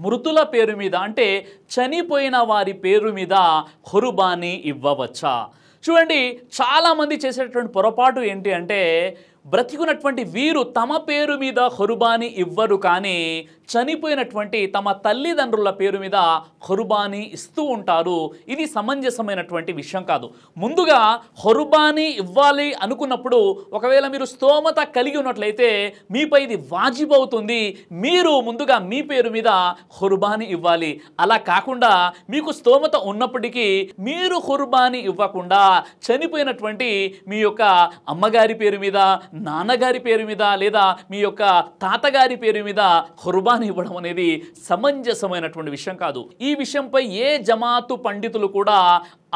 మృతుల పేరు మీద అంటే చనిపోయిన వారి పేరు మీద ఖుర్బానీ ఇవ్వవచ్చా? చూడండి, చాలామంది చేసేటటువంటి పొరపాటు ఏంటి అంటే బ్రతికున్నటువంటి వీరు తమ పేరు మీద ఖుర్బానీ ఇవ్వరు, కానీ చనిపోయినటువంటి తమ తల్లిదండ్రుల పేరు మీద ఖుర్బానీ ఇస్తూ ఉంటారు. ఇది సమంజసమైనటువంటి విషయం కాదు. ముందుగా ఖుర్బానీ ఇవ్వాలి అనుకున్నప్పుడు ఒకవేళ మీరు స్తోమత కలిగి ఉన్నట్లయితే మీపై ఇది వాజిబ్ అవుతుంది. మీరు ముందుగా మీ పేరు మీద ఖుర్బానీ ఇవ్వాలి. అలా కాకుండా మీకు స్తోమత ఉన్నప్పటికీ మీరు ఖుర్బానీ ఇవ్వకుండా చనిపోయినటువంటి మీ యొక్క అమ్మగారి పేరు మీద, నాన్నగారి పేరు మీద లేదా మీ యొక్క తాతగారి పేరు మీద ఖుర్బానీ ఇవ్వడం అనేది సమంజసమైనటువంటి విషయం కాదు. ఈ విషయంపై ఏ జమాతు పండితులు కూడా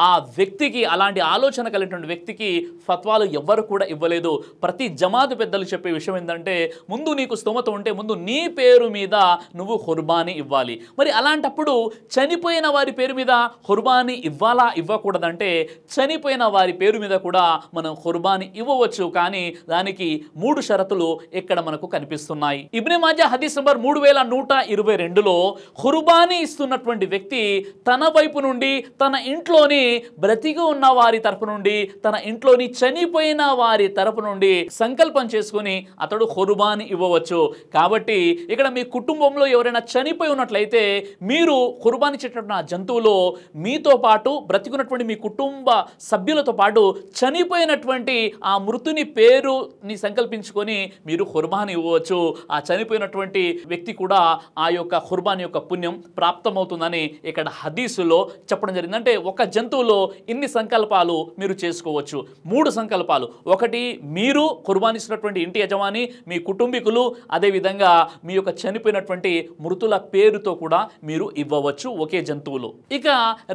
ఆ వ్యక్తికి, అలాంటి ఆలోచన కలిగినటువంటి వ్యక్తికి ఫత్వాలు ఎవ్వరు కూడా ఇవ్వలేదు. ప్రతి జమాతు పెద్దలు చెప్పే విషయం ఏంటంటే ముందు నీకు స్తోమత ఉంటే ముందు నీ పేరు మీద నువ్వు ఖుర్బానీ ఇవ్వాలి. మరి అలాంటప్పుడు చనిపోయిన వారి పేరు మీద ఖుర్బానీ ఇవ్వాలా ఇవ్వకూడదంటే చనిపోయిన వారి పేరు మీద కూడా మనం ఖుర్బానీ ఇవ్వవచ్చు, కానీ దానికి 3 షరతులు ఇక్కడ మనకు కనిపిస్తున్నాయి. ఇబ్నే మాజా హదీస్ నంబర్ 3122లో ఖుర్బానీ ఇస్తున్నటువంటి వ్యక్తి తన వైపు నుండి తన ఇంట్లోని బ్రతికి ఉన్న వారి తరపు నుండి తన ఇంట్లోని చనిపోయిన వారి తరపు నుండి సంకల్పం చేసుకుని అతడు ఖుర్బానీ ఇవ్వవచ్చు. కాబట్టి ఇక్కడ మీ కుటుంబంలో ఎవరైనా చనిపోయి ఉన్నట్లయితే మీరు ఖుర్బానీ ఇచ్చేటటువంటి ఆ జంతువులో మీతో పాటు బ్రతికున్నటువంటి మీ కుటుంబ సభ్యులతో పాటు చనిపోయినటువంటి ఆ మృతుని పేరుని సంకల్పించుకొని మీరు ఖుర్బానీ ఇవ్వవచ్చు. ఆ చనిపోయినటువంటి వ్యక్తి కూడా ఆ యొక్క ఖుర్బానీ యొక్క పుణ్యం ప్రాప్తమవుతుందని ఇక్కడ హదీసులో చెప్పడం జరిగింది. అంటే ఒక జంతువులో ఇన్ని సంకల్పాలు మీరు చేసుకోవచ్చు. 3 సంకల్పాలు. ఒకటి, మీరు ఖుర్బానీ ఇస్తున్నటువంటి ఇంటి యజమాని, మీ కుటుంబీకులు, అదేవిధంగా మీ యొక్క చనిపోయినటువంటి మృతుల పేరుతో కూడా మీరు ఇవ్వవచ్చు ఒకే జంతువులు. ఇక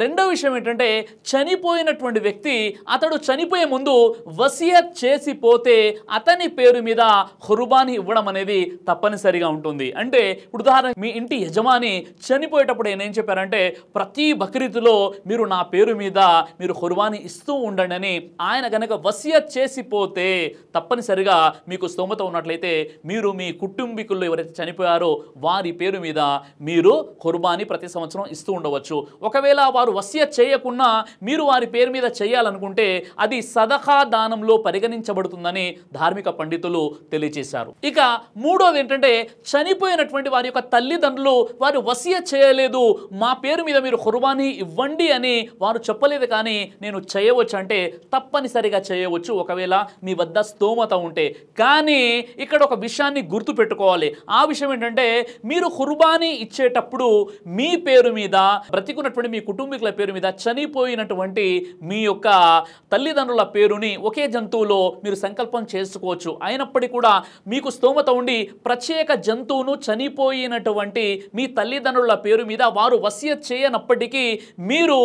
రెండో విషయం ఏంటంటే చనిపోయినటువంటి వ్యక్తి అతడు చనిపోయే ముందు వసియత్ చేసిపోతే అతని పేరు మీద ఖుర్బానీ ఇవ్వడం అనేది తప్పనిసరిగా ఉంటుంది. అంటే ఇప్పుడు ఉదాహరణ, మీ ఇంటి యజమాని చనిపోయేటప్పుడు ఏం చెప్పారంటే ప్రతి బక్రీద్లో మీరు నా పేరు మీద మీరు ఖుర్బానీ ఇస్తూ ఉండండి అని ఆయన గనక వసియత్ చేసిపోతే తప్పనిసరిగా మీకు స్తోమత ఉన్నట్లయితే మీరు మీ కుటుంబీకుల్లో ఎవరైతే చనిపోయారో వారి పేరు మీద మీరు ఖుర్బానీ ప్రతి సంవత్సరం ఇస్తూ ఉండవచ్చు. ఒకవేళ వారు వసియత్ చేయకుండా మీరు వారి పేరు మీద చేయాలనుకుంటే అది సదఖా దానంలో పరిగణించబడుతుందని ధార్మిక పండితులు తెలియజేశారు. ఇక మూడోది ఏంటంటే చనిపోయినటువంటి వారి యొక్క తల్లిదండ్రులు వారు వసియత్ చేయలేదు, మా పేరు మీద మీరు ఖుర్బానీ ఇవ్వండి అని వారు చెప్పలేదు, కానీ నేను చేయవచ్చు అంటే తప్పనిసరిగా చేయవచ్చు ఒకవేళ మీ వద్ద స్తోమత ఉంటే. కానీ ఇక్కడ ఒక విషయాన్ని గుర్తు పెట్టుకోవాలి. ఆ విషయం ఏంటంటే మీరు ఖుర్బానీ ఇచ్చేటప్పుడు మీ పేరు మీద, బ్రతికున్నటువంటి మీ కుటుంబీకుల పేరు మీద, చనిపోయినటువంటి మీ యొక్క తల్లిదండ్రుల పేరుని ఒకే జంతువులో మీరు సంకల్పం చేసుకోవచ్చు. అయినప్పటికీ కూడా మీకు స్తోమత ఉండి ప్రత్యేక జంతువును చనిపోయినటువంటి మీ తల్లిదండ్రుల పేరు మీద వారు వసియత్ చేయనప్పటికీ మీరు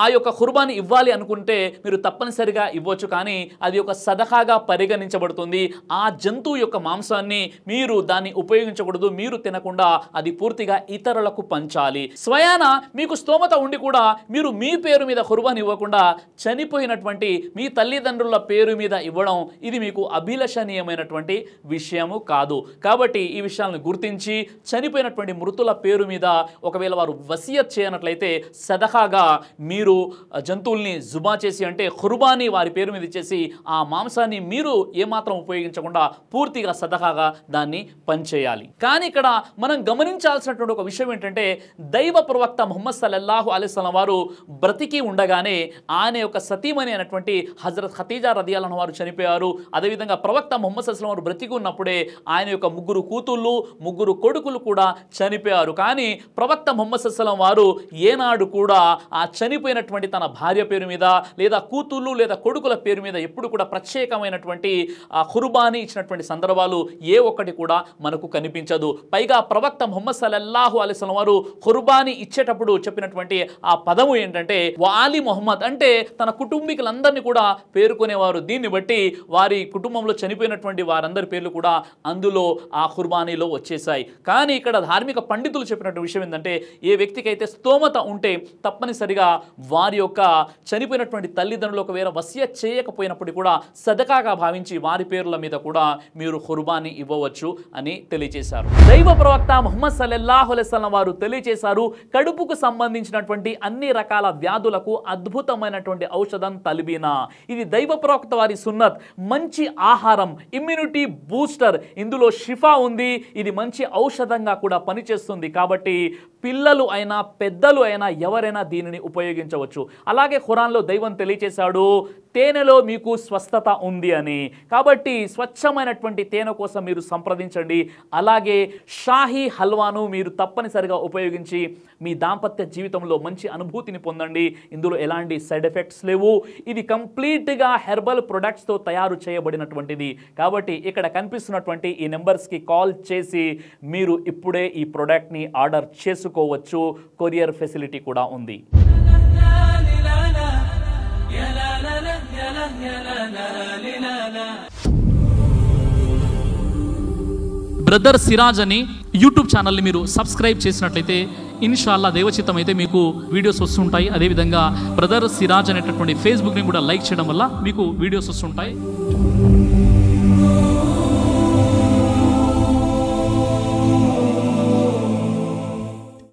ఆ యొక్క ఖుర్బానీ ఇవ్వాలి అనుకుంటే మీరు తప్పనిసరిగా ఇవ్వచ్చు, కానీ అది ఒక సదఖాగా పరిగణించబడుతుంది. ఆ జంతువు యొక్క మాంసాన్ని మీరు దాన్ని ఉపయోగించకూడదు, మీరు తినకుండా అది పూర్తిగా ఇతరులకు పంచాలి. స్వయాన మీకు స్తోమత ఉండి కూడా మీరు మీ పేరు మీద ఖుర్బానీ ఇవ్వకుండా చనిపోయినటువంటి మీ తల్లిదండ్రుల పేరు మీద ఇవ్వడం ఇది మీకు అభిలషణీయమైనటువంటి విషయము కాదు. కాబట్టి ఈ విషయాలను గుర్తించి చనిపోయినటువంటి మృతుల పేరు మీద ఒకవేళ వారు వసియత్ చేయనట్లయితే సదఖాగా మీరు జంతువుల్ని జుబా చేసి అంటే ఖుర్బానీ వారి పేరు మీద ఇచ్చేసి ఆ మాంసాన్ని మీరు ఏమాత్రం ఉపయోగించకుండా పూర్తిగా సదఖాగా దాన్ని పంచేయాలి. కానీ ఇక్కడ మనం గమనించాల్సినటువంటి ఒక విషయం ఏంటంటే దైవ ప్రవక్త ముహమ్మద్ సల్లల్లాహు అలైహి వసల్లం వారు బ్రతికి ఉండగానే ఆయన యొక్క సతీమణి అయినటువంటి హజరత్ ఖదీజా రదియల్లాహు అన్హా వారు చనిపోయారు. అదేవిధంగా ప్రవక్త ముహమ్మద్ సల్లల్లాహు అలైహి వసల్లం వారు బ్రతికి ఉన్నప్పుడే ఆయన యొక్క 3 కూతుళ్ళు 3 కొడుకులు కూడా చనిపోయారు. కానీ ప్రవక్త ముహమ్మద్ సల్లల్లాహు అలైహి వసల్లం వారు ఏనాడు కూడా ఆ చనిపోయినటువంటి తన భార్య పేరు మీద లేదా కూతుళ్ళు లేదా కొడుకుల పేరు మీద ఎప్పుడు కూడా ప్రత్యేకమైనటువంటి ఖుర్బానీ ఇచ్చినటువంటి సందర్భాలు ఏ ఒక్కటి కూడా మనకు కనిపించదు. పైగా ప్రవక్త ముహమ్మద్ సల్లల్లాహు అలైహి వసల్లం వారు ఖుర్బానీ ఇచ్చేటప్పుడు చెప్పినటువంటి ఆ పదము ఏంటంటే వాలి ముహమ్మద్, అంటే తన కుటుంబీకులందరినీ కూడా పేర్కొనేవారు. దీన్ని బట్టి వారి కుటుంబంలో చనిపోయినటువంటి వారందరి పేర్లు కూడా అందులో ఆ ఖుర్బానీలో వచ్చేసాయి. కానీ ఇక్కడ ధార్మిక పండితులు చెప్పినటువంటి విషయం ఏంటంటే ఏ వ్యక్తికి అయితే స్తోమత ఉంటే తప్పనిసరిగా వారి యొక్క చనిపోయినటువంటి తల్లిదండ్రులు ఒకవేళ వసియత్ చేయకపోయినప్పుడు కూడా సదకాగా భావించి వారి పేర్ల మీద కూడా మీరు ఖుర్బానీ ఇవ్వవచ్చు అని తెలియజేశారు. దైవ ప్రవక్త ముహమ్మద్ సల్లల్లాహు అలైహి వసల్లం వారు తెలియజేశారు, కడుపుకు సంబంధించినటువంటి అన్ని రకాల వ్యాధులకు అద్భుతమైనటువంటి ఔషధం తల్బీనా. ఇది దైవ ప్రవక్త వారి సున్నత్, మంచి ఆహారం, ఇమ్యూనిటీ బూస్టర్, ఇందులో షిఫా ఉంది. ఇది మంచి ఔషధంగా కూడా పనిచేస్తుంది. కాబట్టి పిల్లలు అయినా పెద్దలు అయినా ఎవరైనా దీనిని ఉపయోగించవచ్చు. అలాగే ఖురాన్లో దైవం తెలియజేశాడు, తేనెలో మీకు స్వస్థత ఉంది అని. కాబట్టి స్వచ్ఛమైనటువంటి తేనె కోసం మీరు సంప్రదించండి. అలాగే షాహీ హల్వాను మీరు తప్పనిసరిగా ఉపయోగించి మీ దాంపత్య జీవితంలో మంచి అనుభూతిని పొందండి. ఇందులో ఎలాంటి సైడ్ ఎఫెక్ట్స్ లేవు. ఇది కంప్లీట్గా హెర్బల్ ప్రొడక్ట్స్తో తయారు చేయబడినటువంటిది. కాబట్టి ఇక్కడ కనిపిస్తున్నటువంటి ఈ నెంబర్స్కి కాల్ చేసి మీరు ఇప్పుడే ఈ ప్రోడక్ట్ని ఆర్డర్ చేసుకోవచ్చు. కొరియర్ ఫెసిలిటీ కూడా ఉంది. బ్రదర్ సిరాజ్ అని యూట్యూబ్ ఛానల్ని మీరు సబ్స్క్రైబ్ చేసినట్లయితే ఇన్షాల్లా దేవచిత్తం అయితే మీకు వీడియోస్ వస్తుంటాయి. అదేవిధంగా బ్రదర్ సిరాజ్ అనేటటువంటి ఫేస్బుక్ని కూడా లైక్ చేయడం వల్ల మీకు వీడియోస్ వస్తుంటాయి.